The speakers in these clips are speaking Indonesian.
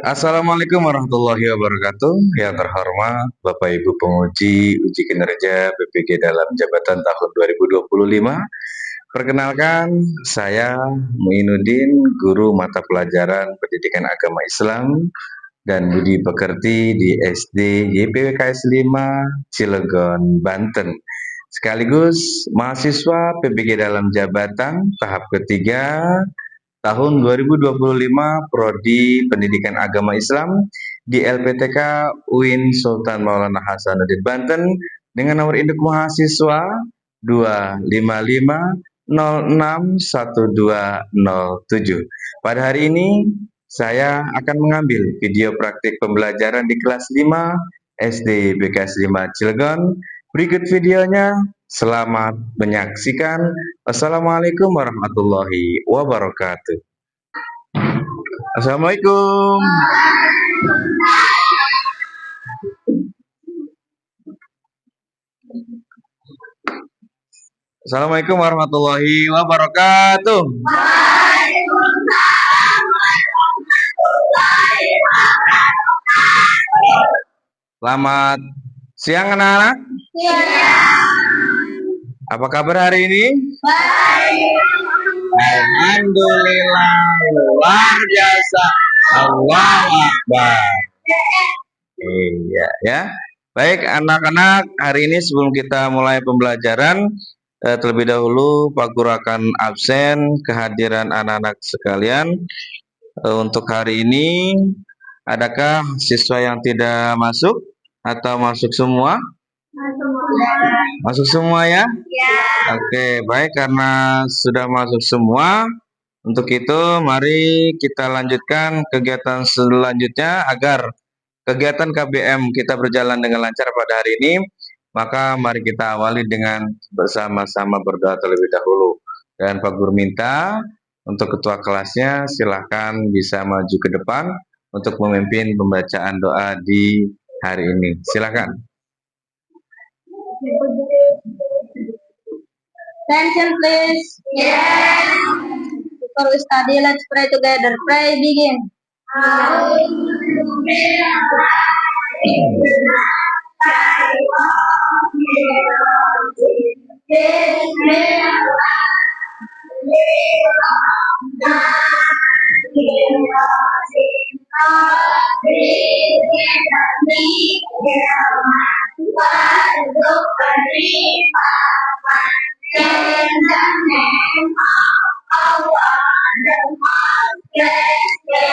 Assalamualaikum warahmatullahi wabarakatuh. Yang terhormat Bapak Ibu penguji uji kinerja BPG dalam jabatan tahun 2025. Perkenalkan, saya Muinuddin, guru mata pelajaran Pendidikan Agama Islam dan Budi Pekerti di SD YPWKS 5 Cilegon, Banten. Sekaligus mahasiswa PPG dalam jabatan tahap ketiga tahun 2025 Prodi Pendidikan Agama Islam di LPTK UIN Sultan Maulana Hasanuddin Banten dengan nomor induk mahasiswa 255061207. Pada hari ini saya akan mengambil video praktik pembelajaran di kelas 5 SD BKS 5 Cilegon. Berikut videonya. Selamat menyaksikan. Assalamualaikum warahmatullahi wabarakatuh. Assalamualaikum. Assalamualaikum warahmatullahi wabarakatuh. Selamat siang anak-anak. Apa kabar hari ini? Baik. Alhamdulillah, luar biasa. Allahu Akbar. Iya ya. Baik anak-anak, hari ini sebelum kita mulai pembelajaran, terlebih dahulu Pak Guru akan absen kehadiran anak-anak sekalian. Untuk hari ini, adakah siswa yang tidak masuk atau masuk semua? Masuk semua ya? Oke, baik, karena sudah masuk semua. Untuk itu, mari kita lanjutkan kegiatan selanjutnya agar kegiatan KBM kita berjalan dengan lancar pada hari ini. Maka mari kita awali dengan bersama-sama berdoa terlebih dahulu. Dan Pak Guru minta untuk ketua kelasnya silahkan bisa maju ke depan untuk memimpin pembacaan doa di hari ini. Silakan. Attention please. Yes. Before we study, let's pray together. Pray, begin. In the name of Allah, the most blessed, the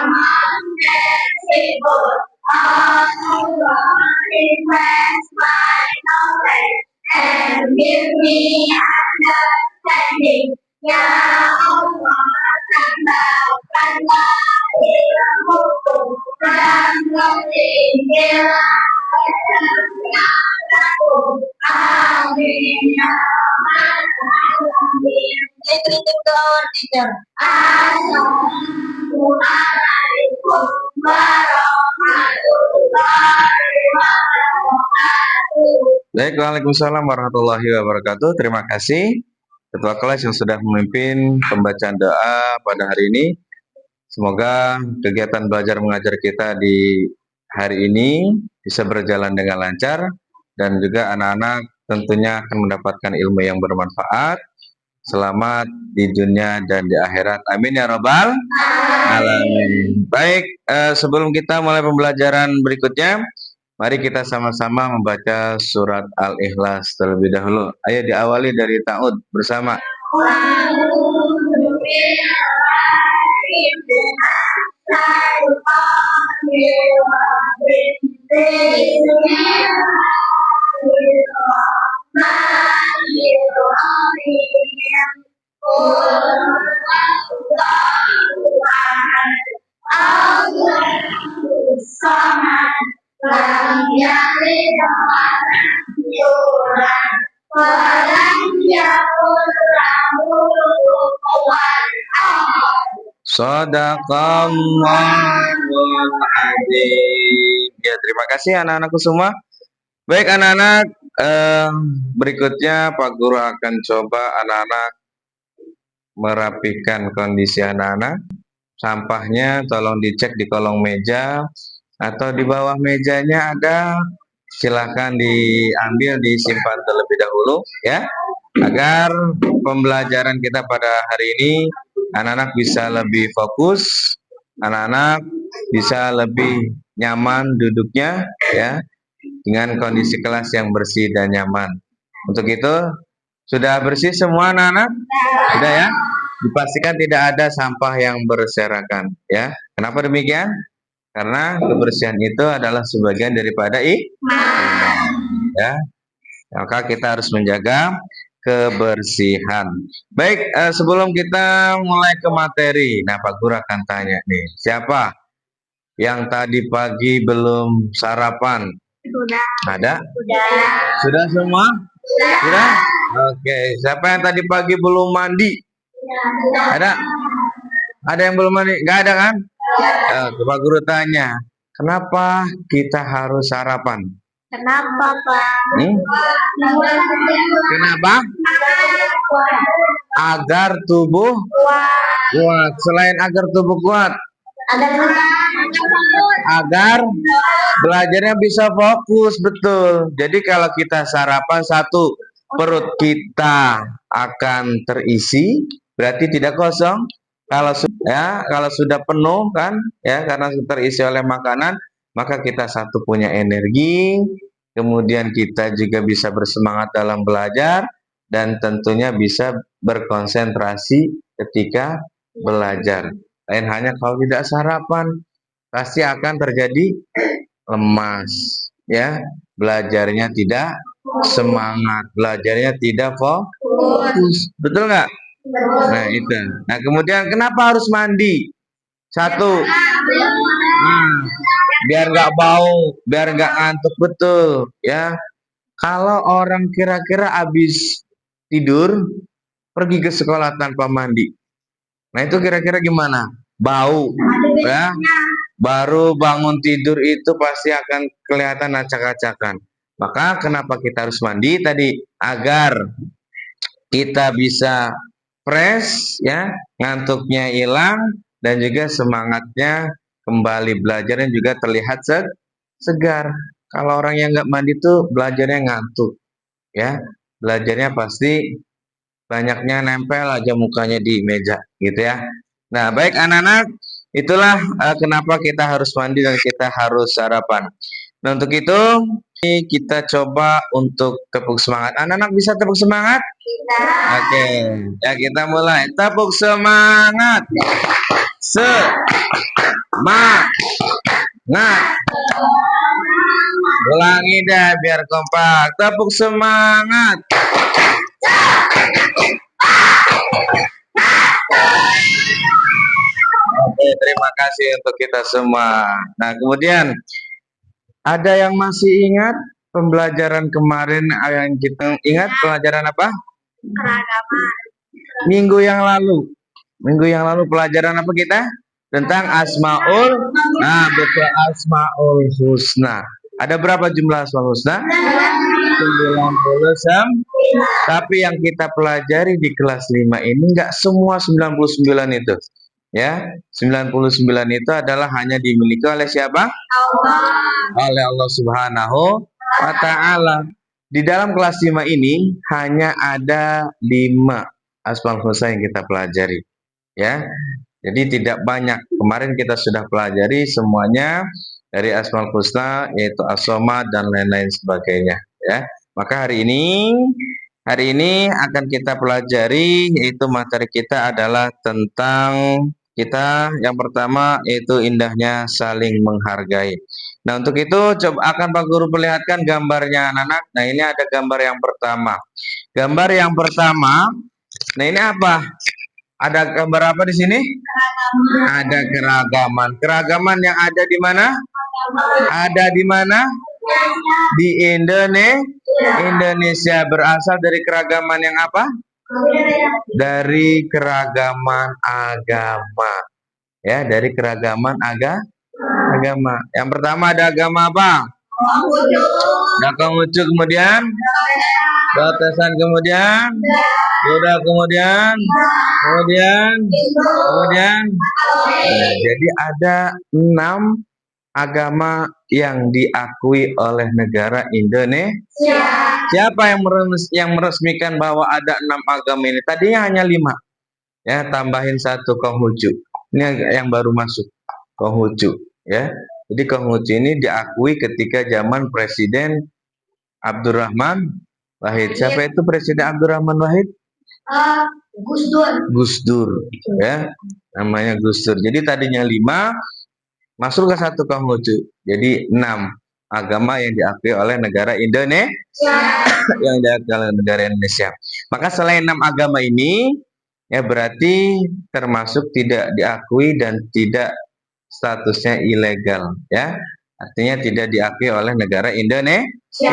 most merciful, Allah, request my knowledge and give me understanding. Ya Allah, tambahkanlah ilmuku dan berikanlah Amin. Say greeting to our teacher. Assalamualaikum warahmatullahi wabarakatuh. Baik, waalaikumsalam warahmatullahi wabarakatuh. Terima kasih ketua kelas yang sudah memimpin pembacaan doa pada hari ini. Semoga kegiatan belajar mengajar kita di hari ini bisa berjalan dengan lancar dan juga anak-anak tentunya akan mendapatkan ilmu yang bermanfaat. Selamat di dunia dan di akhirat. Amin ya robbal alamin. Baik, sebelum kita mulai pembelajaran berikutnya, mari kita sama-sama membaca surat Al-Ikhlas terlebih dahulu. Ayo diawali dari ta'ud bersama. Shadaqallahul adzim. Ya, terima kasih anak-anakku semua. Baik anak-anak, berikutnya Pak Guru akan coba anak-anak merapikan kondisi anak-anak. sampahnya tolong dicek di kolong meja atau di bawah mejanya ada, silakan diambil, disimpan terlebih dahulu ya, agar pembelajaran kita pada hari ini anak-anak bisa lebih fokus, anak-anak bisa lebih nyaman duduknya ya, dengan kondisi kelas yang bersih dan nyaman. Untuk itu, sudah bersih semua anak-anak? Sudah ya? Dipastikan tidak ada sampah yang berserakan ya. Kenapa demikian? Karena kebersihan itu adalah sebagian daripada iman ya. Maka kita harus menjaga kebersihan. Baik, sebelum kita mulai ke materi, nah Pak Guru akan tanya nih, siapa yang tadi pagi belum sarapan? Sudah. Ada? Sudah. Sudah semua? Sudah? Oke, siapa yang tadi pagi belum mandi? Ada? Ada yang belum mandi? Nggak ada kan? Pak Guru tanya, kenapa kita harus sarapan? Kenapa, Pak? Kenapa? Agar tubuh kuat. Selain agar tubuh kuat, agar belajarnya bisa fokus, betul. Jadi kalau kita sarapan, satu, perut kita akan terisi, berarti tidak kosong. Kalau sudah penuh kan ya, karena terisi oleh makanan, maka kita satu punya energi, kemudian kita juga bisa bersemangat dalam belajar dan tentunya bisa berkonsentrasi ketika belajar. Lain hanya kalau tidak sarapan, pasti akan terjadi lemas ya, belajarnya tidak semangat, belajarnya tidak fokus, betul nggak? Nah itu. Nah kemudian kenapa harus mandi? Satu, biar nggak bau, biar nggak ngantuk, betul ya. Kalau orang kira-kira habis tidur pergi ke sekolah tanpa mandi, nah itu kira-kira gimana? Bau ya. Baru bangun tidur itu pasti akan kelihatan acak-acakan. Maka kenapa kita harus mandi tadi? Agar kita bisa fresh ya, ngantuknya hilang dan juga semangatnya kembali belajar dan juga terlihat segar. Kalau orang yang nggak mandi tuh belajarnya ngantuk ya, belajarnya pasti banyaknya nempel aja mukanya di meja gitu ya. Nah baik anak-anak, itulah kenapa kita harus mandi dan kita harus sarapan. Nah untuk itu kita coba untuk tepuk semangat. Anak-anak bisa tepuk semangat? Oke, ya kita mulai. Tepuk semangat. Semangat. Ulangi deh biar kompak. Tepuk semangat. Oke, terima kasih untuk kita semua. Nah, kemudian ada yang masih ingat pembelajaran kemarin yang kita ingat pelajaran apa? Keragaman. Minggu yang lalu. Minggu yang lalu pelajaran apa kita? Tentang Asmaul. Nah, betul, Asmaul Husna. Ada berapa jumlah Asmaul Husna? 99. Tapi yang kita pelajari di kelas 5 ini enggak semua 99 itu. Ya, 99 itu adalah hanya dimiliki oleh siapa? Allah. Oleh Allah Subhanahu wa Ta'ala. Di dalam kelas 5 ini hanya ada 5 Asmaul Husna yang kita pelajari. Ya, jadi tidak banyak. Kemarin kita sudah pelajari semuanya dari Asmaul Husna, yaitu As-Somad dan lain-lain sebagainya. Ya, maka hari ini akan kita pelajari, yaitu materi kita adalah tentang kita yang pertama yaitu indahnya saling menghargai. Nah untuk itu coba akan Pak Guru perlihatkan gambarnya anak-anak. Nah ini ada gambar yang pertama. Gambar yang pertama. Nah ini apa? Ada gambar apa di sini? Ada keragaman. Keragaman yang ada di mana? Ada di mana? Di Indonesia. Berasal dari keragaman yang apa? Dari keragaman agama. Ya, dari keragaman agama. Yang pertama ada agama apa? Ada Konghucu, kemudian batasan kemudian, sudah kemudian. Nah, jadi ada 6 agama yang diakui oleh negara Indonesia. Siapa yang meresmikan bahwa ada 6 agama ini? Tadinya hanya 5. Ya, tambahin 1 Konghucu. Ini yang baru masuk, Konghucu. Ya, jadi Konghucu ini diakui ketika zaman Presiden Abdurrahman Wahid. Siapa itu Presiden Abdurrahman Wahid? Gus Dur. Ya, namanya Gus Dur. Jadi tadinya 5. Masuk ke 1 Konghucu. Jadi 6 agama yang diakui oleh negara Indonesia. Yang diakui oleh negara Indonesia. Maka selain 6 agama ini, ya berarti termasuk tidak diakui dan tidak statusnya ilegal. Ya, artinya tidak diakui oleh negara Indonesia.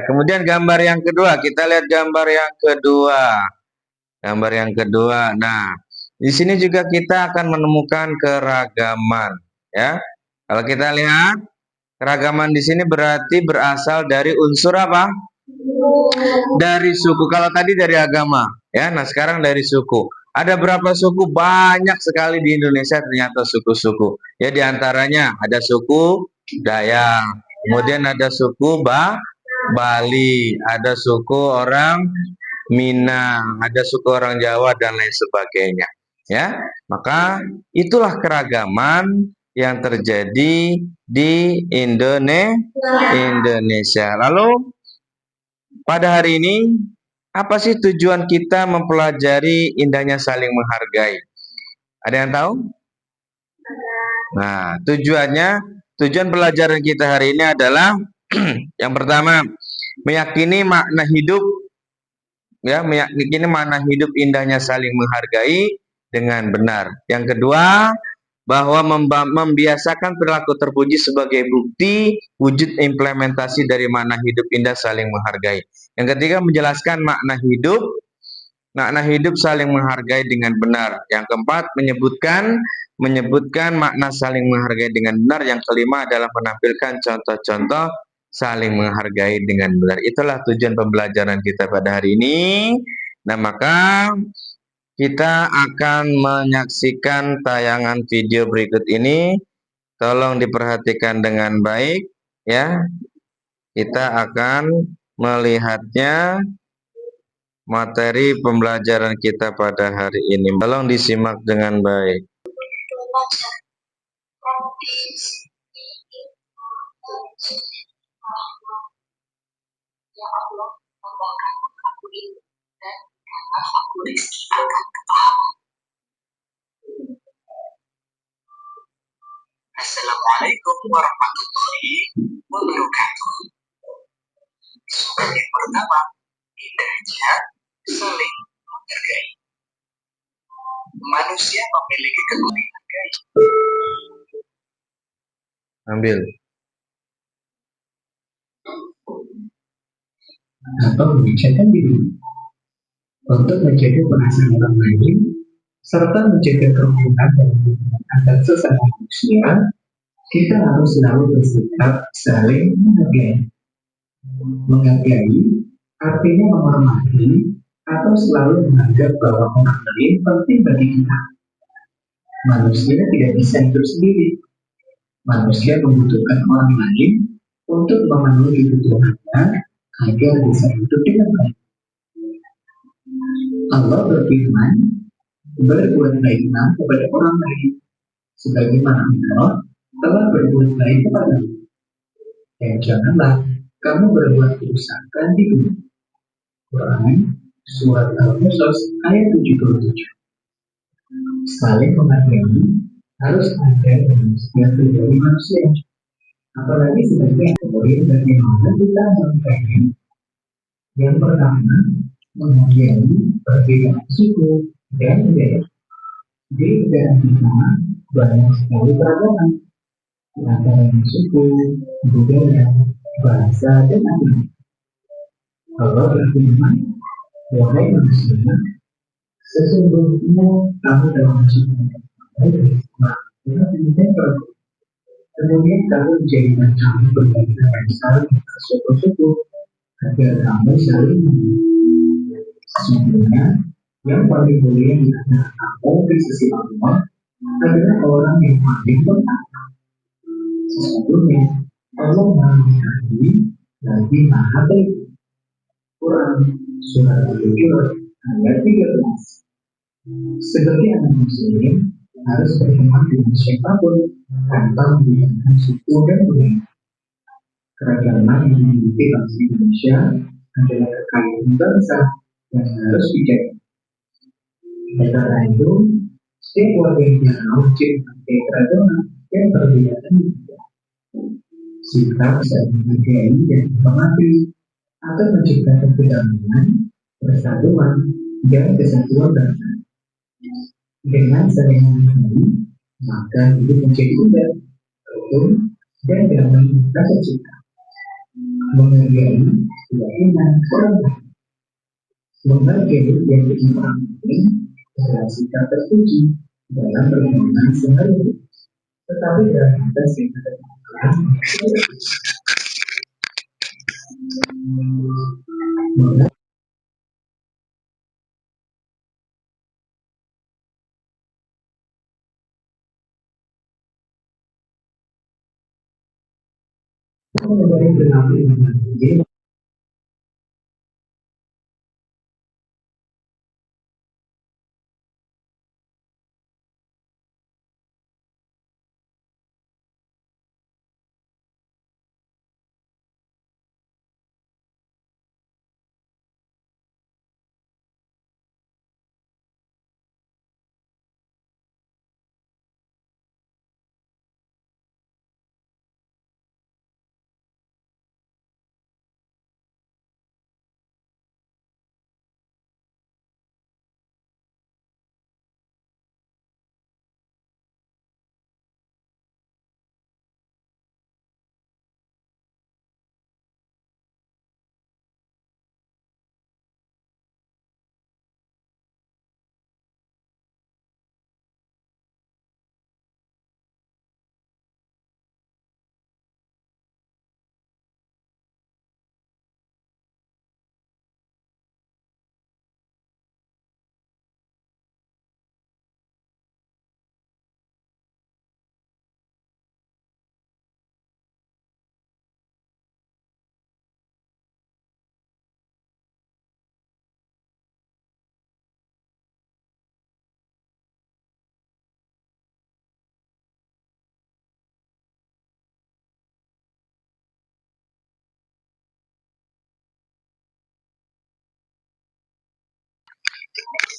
Kemudian gambar yang kedua, kita lihat gambar yang kedua. Gambar yang kedua. Nah, di sini juga kita akan menemukan keragaman, ya. Kalau kita lihat keragaman di sini berarti berasal dari unsur apa? Dari suku. Kalau tadi dari agama, ya. Nah, sekarang dari suku. Ada berapa suku? Banyak sekali di Indonesia ternyata suku-suku. Ya, diantaranya ada suku Dayak, kemudian ada suku Bali, ada suku orang Minang, ada suku orang Jawa dan lain sebagainya. Ya, maka itulah keragaman yang terjadi di Indonesia. Lalu pada hari ini apa sih tujuan kita mempelajari indahnya saling menghargai? Ada yang tahu? Nah, tujuan pelajaran kita hari ini adalah yang pertama, meyakini makna hidup. Ya, meyakini mana hidup indahnya saling menghargai dengan benar. Yang kedua, bahwa membiasakan perilaku terpuji sebagai bukti wujud implementasi dari makna hidup indah saling menghargai. Yang ketiga, menjelaskan makna hidup saling menghargai dengan benar. Yang keempat, menyebutkan makna saling menghargai dengan benar. Yang kelima adalah menampilkan contoh-contoh saling menghargai dengan benar. Itulah tujuan pembelajaran kita pada hari ini. Nah, maka kita akan menyaksikan tayangan video berikut ini. Tolong diperhatikan dengan baik, ya. Kita akan melihatnya, materi pembelajaran kita pada hari ini. Tolong disimak dengan baik. Ya Allah, membawakan aku ini dan karena aku rizki akan ketahanan. Assalamualaikum warahmatullahi wabarakatuh. Yang pertama, indahnya saling menghargai. Manusia memiliki kelebihan. Ambil. Atau menjaga diri untuk menjaga perasaan orang lain serta menjaga kerukunan dan hubungan antar sesama manusia, kita harus selalu bersikap saling menghargai artinya menghormati atau selalu menganggap bahwa orang lain penting bagi kita. Manusia tidak bisa hidup sendiri. Manusia membutuhkan orang lain untuk memenuhi kebutuhannya agar bisa hidup dengan baik. Allah berfirman, berbuat baiklah kepada orang lain, sebagaimana Allah telah berbuat baik kepadamu. Dan janganlah kamu berbuat kerusakan di bumi. Quran Surat Al-Qasas ayat 77. Saling menghargai harus ada dalam setiap pribadi manusia. Apalagi sebagai kemudian bagaimana kita menghargai. Yang pertama, menghargai perbedaan suku dan budaya. Di negara kita banyak sekali keragaman antara suku, budaya, bahasa, dan agama. Allah berfirman, wahai manusia, sesungguhnya kamu dalam kemudian kamu menjadikan kami berbangsa bangsa suku-suku agar kamu saling menghargai. Sesungguhnya yang paling mulia di antara kamu di sisi Allah adalah orang yang paling bertakwa. Sesungguhnya Allah Maha Mengetahui lagi Maha Teliti. Quran Surat Al-Hujurat ayat 13. Sebagai anak muslim harus berteman dengan siapapun tanpa membedakan suku dan budaya. Keragaman yang dimiliki bangsa Indonesia adalah kekayaan bangsa yang harus dijaga. Oleh karena itu, setiap warga negara wajib menghargai keragaman yang berbeda dan berbeda. Sikap saling menghargai dan menghormati akan menciptakan kedamaian, persatuan, dan kesatuan bangsa. Dengan saling menghargai, maka hidup menjadi indah, rukun, dan damai rasa cinta. Menghargai keyakinan orang lain. Menghargai yang diimani orang lain adalah sikap terpuji dalam perhubungan sehari-hari. Tetapi dalam konteks yang ada mengenai perilaku yang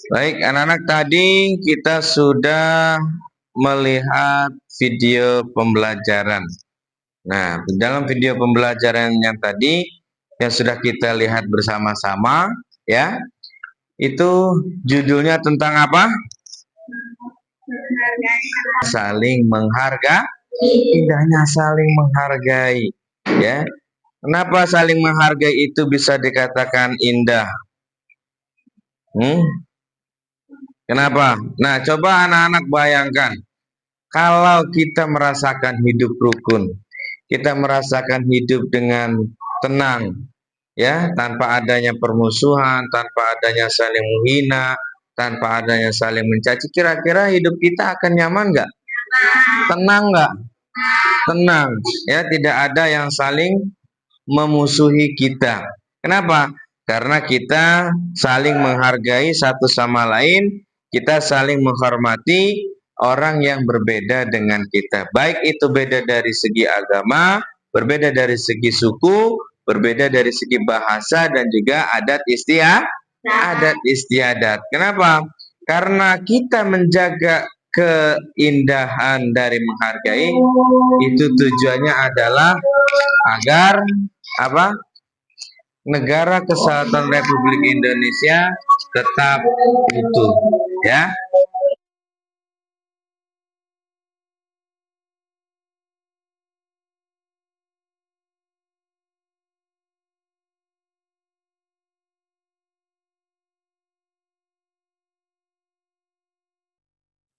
Baik, anak-anak, tadi kita sudah melihat video pembelajaran. Nah, dalam video pembelajaran yang tadi yang sudah kita lihat bersama-sama, ya, itu judulnya tentang apa? Saling menghargai. Indahnya saling menghargai, ya. Kenapa saling menghargai itu bisa dikatakan indah? Kenapa? Nah, coba anak-anak bayangkan, kalau kita merasakan hidup rukun, kita merasakan hidup dengan tenang, ya, tanpa adanya permusuhan, tanpa adanya saling menghina, tanpa adanya saling mencaci, kira-kira hidup kita akan nyaman nggak? Tenang nggak? Tenang, ya, tidak ada yang saling memusuhi kita. Kenapa? Karena kita saling menghargai satu sama lain, kita saling menghormati orang yang berbeda dengan kita. Baik itu beda dari segi agama, berbeda dari segi suku, berbeda dari segi bahasa, dan juga adat istiadat. Kenapa? Karena kita menjaga keindahan dari menghargai, itu tujuannya adalah agar apa? Negara Kesatuan Republik Indonesia tetap utuh, ya.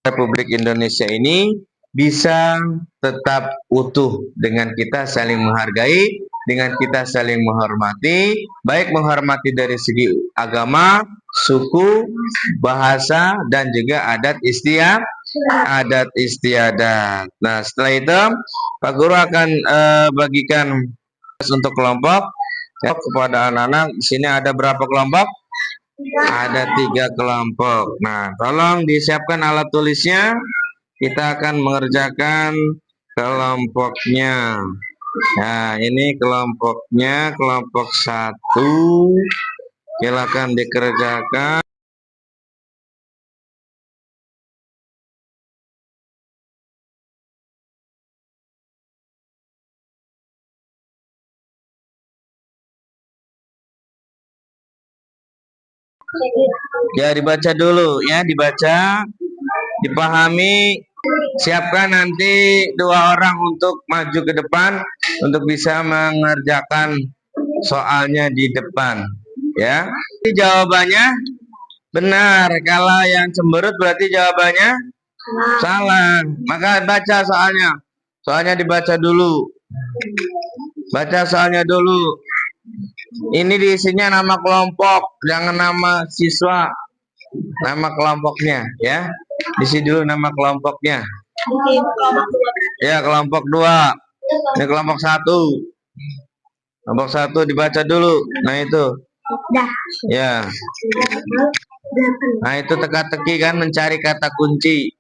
Republik Indonesia ini bisa tetap utuh dengan kita saling menghargai, dengan kita saling menghormati, baik menghormati dari segi agama, suku, bahasa, dan juga adat istiadat. Nah, setelah itu Pak Guru akan bagikan untuk kelompok kepada anak-anak. Di sini ada berapa kelompok? Ada 3 kelompok. Nah, tolong disiapkan alat tulisnya. Kita akan mengerjakan kelompoknya. Nah, ini kelompoknya, kelompok 1. Silakan dikerjakan. Ya, dibaca dulu ya, dibaca, dipahami. Siapkan nanti 2 orang untuk maju ke depan untuk bisa mengerjakan soalnya di depan, ya. Ini jawabannya benar. Kalau yang cemberut berarti jawabannya salah. Maka baca soalnya. Soalnya dibaca dulu. Baca soalnya dulu. Ini diisinya nama kelompok, jangan nama siswa. Nama kelompoknya, ya. Isi dulu nama kelompoknya. Ya, kelompok 2. Ini kelompok 1. Kelompok 1 dibaca dulu. Nah, itu. Ya. Nah, itu teka-teki kan, mencari kata kunci.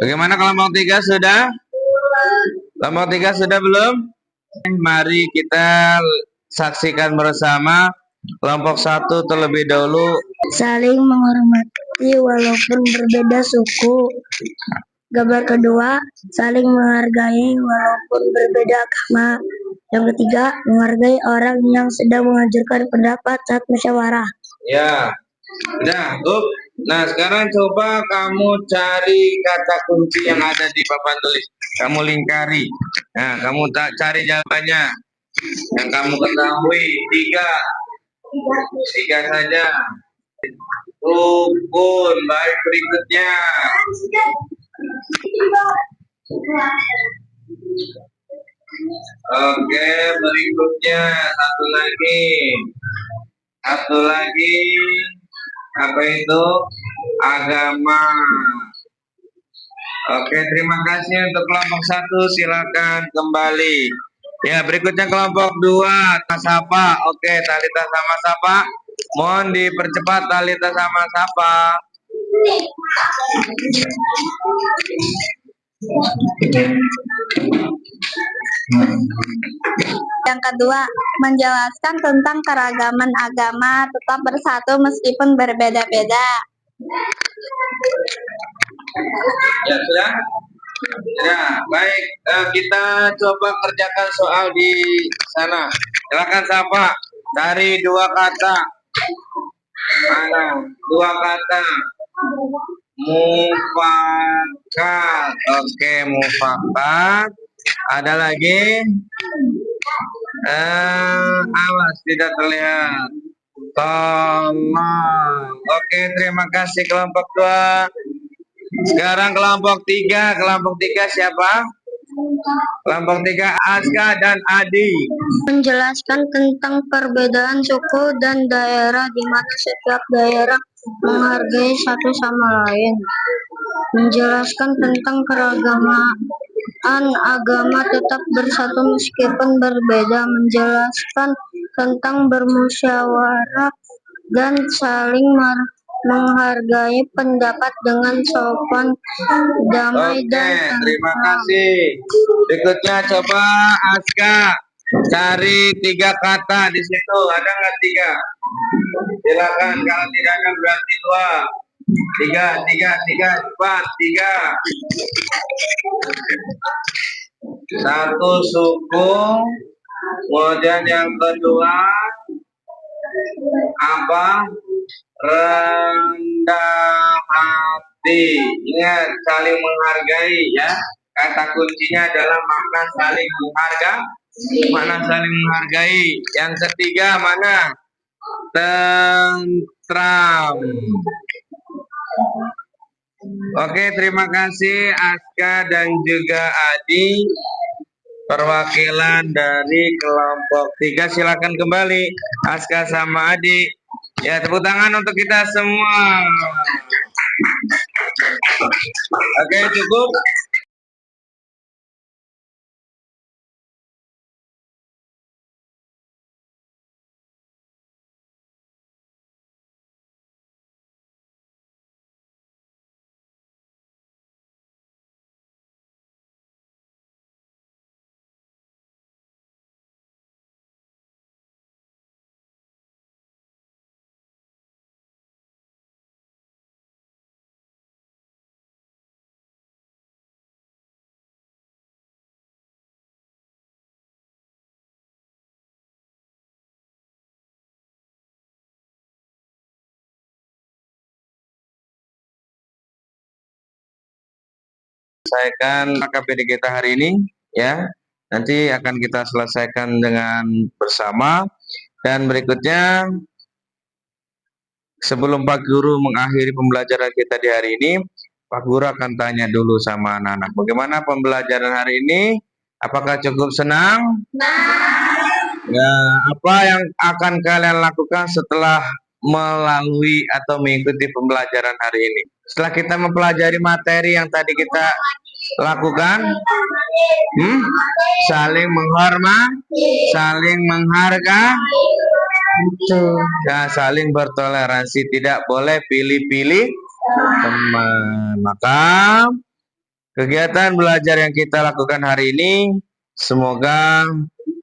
Bagaimana kelompok 3 sudah? Kelompok 3 sudah belum? Mari kita saksikan bersama kelompok 1 terlebih dahulu. Saling menghormati walaupun berbeda suku. Gambar kedua, saling menghargai walaupun berbeda agama. Yang ketiga, menghargai orang yang sedang mengajarkan pendapat saat musyawarah. Ya, udah, Nah, sekarang coba kamu cari kata kunci yang ada di papan tulis. Kamu lingkari. Nah, kamu tak cari jawabannya. Yang kamu ketahui 3 saja. Rukun. Baik, berikutnya. Oke, berikutnya satu lagi. Apa itu? Agama. Oke, terima kasih untuk kelompok 1. Silakan kembali. Ya, berikutnya kelompok 2. Sapa. Oke, Talita sama Sapa. Mohon dipercepat Talita sama Sapa. Yang kedua, menjelaskan tentang keragaman agama tetap bersatu meskipun berbeda-beda. Ya, sudah? Ya, baik. Kita coba kerjakan soal di sana. Silakan Sapa. Cari 2 kata. Mana? 2 kata. Mufakat. Oke, mufakat. Ada lagi? Awas, tidak terlihat. Tolong. Oke, terima kasih kelompok 2. Sekarang kelompok 3. Kelompok 3 siapa? Kelompok 3 Aska dan Adi. Menjelaskan tentang perbedaan suku dan daerah di mana setiap daerah menghargai satu sama lain. Menjelaskan tentang keragaman agama tetap bersatu meskipun berbeda. Menjelaskan tentang bermusyawarah dan saling menghargai pendapat dengan sopan, damai, dan terima kasih. Berikutnya coba Aska cari 3 kata di situ. Ada nggak 3? Silakan. Kalau tidak ada berarti 2. 3, 4, 3. 1 suku. Kemudian yang kedua apa? Rendah hati. Ingat, saling menghargai ya. Kata kuncinya adalah makna saling menghargai. Yang ketiga mana? Tentram. Oke, terima kasih Aska dan juga Adi, perwakilan dari kelompok 3. Silakan kembali Aska sama Adi. Ya, tepuk tangan untuk kita semua. Oke, cukup. Selesaikan KPD kita hari ini, ya. Nanti akan kita selesaikan dengan bersama. Dan berikutnya, sebelum Pak Guru mengakhiri pembelajaran kita di hari ini, Pak Guru akan tanya dulu sama anak-anak, bagaimana pembelajaran hari ini? Apakah cukup senang? Ya, apa yang akan kalian lakukan setelah melalui atau mengikuti pembelajaran hari ini? Setelah kita mempelajari materi yang tadi kita lakukan, saling menghormati, saling menghargai, dan saling bertoleransi, tidak boleh pilih-pilih teman. Maka kegiatan belajar yang kita lakukan hari ini semoga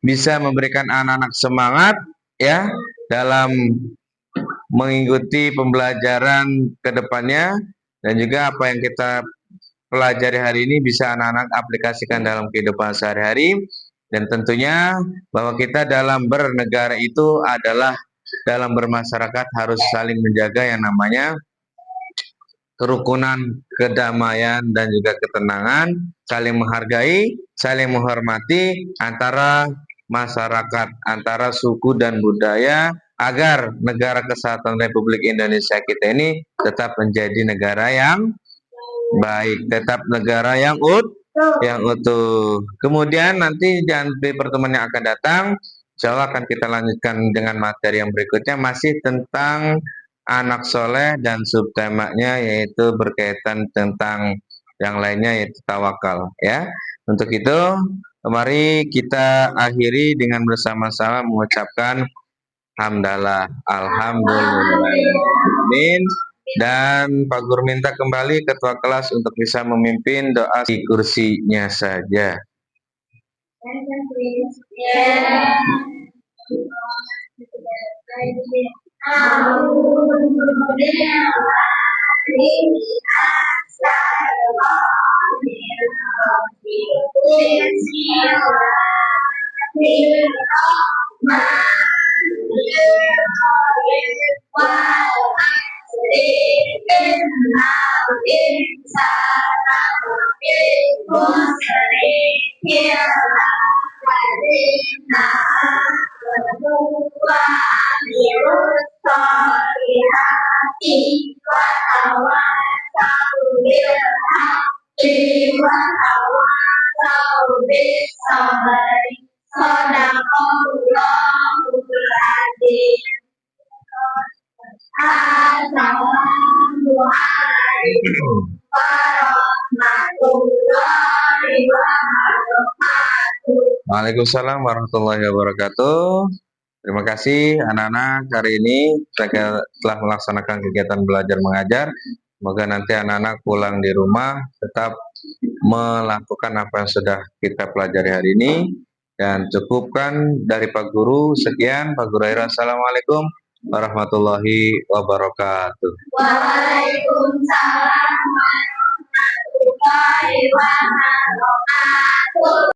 bisa memberikan anak-anak semangat, ya, dalam mengikuti pembelajaran ke depannya, dan juga apa yang kita pelajari hari ini bisa anak-anak aplikasikan dalam kehidupan sehari-hari. Dan tentunya bahwa kita dalam bernegara itu adalah dalam bermasyarakat harus saling menjaga yang namanya kerukunan, kedamaian, dan juga ketenangan, saling menghargai, saling menghormati antara masyarakat, antara suku dan budaya, agar negara kesatuan Republik Indonesia kita ini tetap menjadi negara yang baik, tetap negara yang utuh. Kemudian nanti di pertemuan yang akan datang, insya Allah akan kita lanjutkan dengan materi yang berikutnya, masih tentang anak soleh, dan subtemanya yaitu berkaitan tentang yang lainnya yaitu tawakal, ya. Untuk itu, mari kita akhiri dengan bersama-sama mengucapkan hamdalah, alhamdulillah. Dan Pak Guru minta kembali ketua kelas untuk bisa memimpin doa di kursinya saja. Waalaikumsalam warahmatullahi wabarakatuh. Terima kasih anak-anak hari ini telah melaksanakan kegiatan belajar mengajar. Semoga nanti anak-anak pulang di rumah tetap melakukan apa yang sudah kita pelajari hari ini. Dan cukupkan dari Pak Guru. Sekian, Pak Guru. Assalamualaikum warahmatullahi wabarakatuh. Waalaikumsalam warahmatullahi wabarakatuh.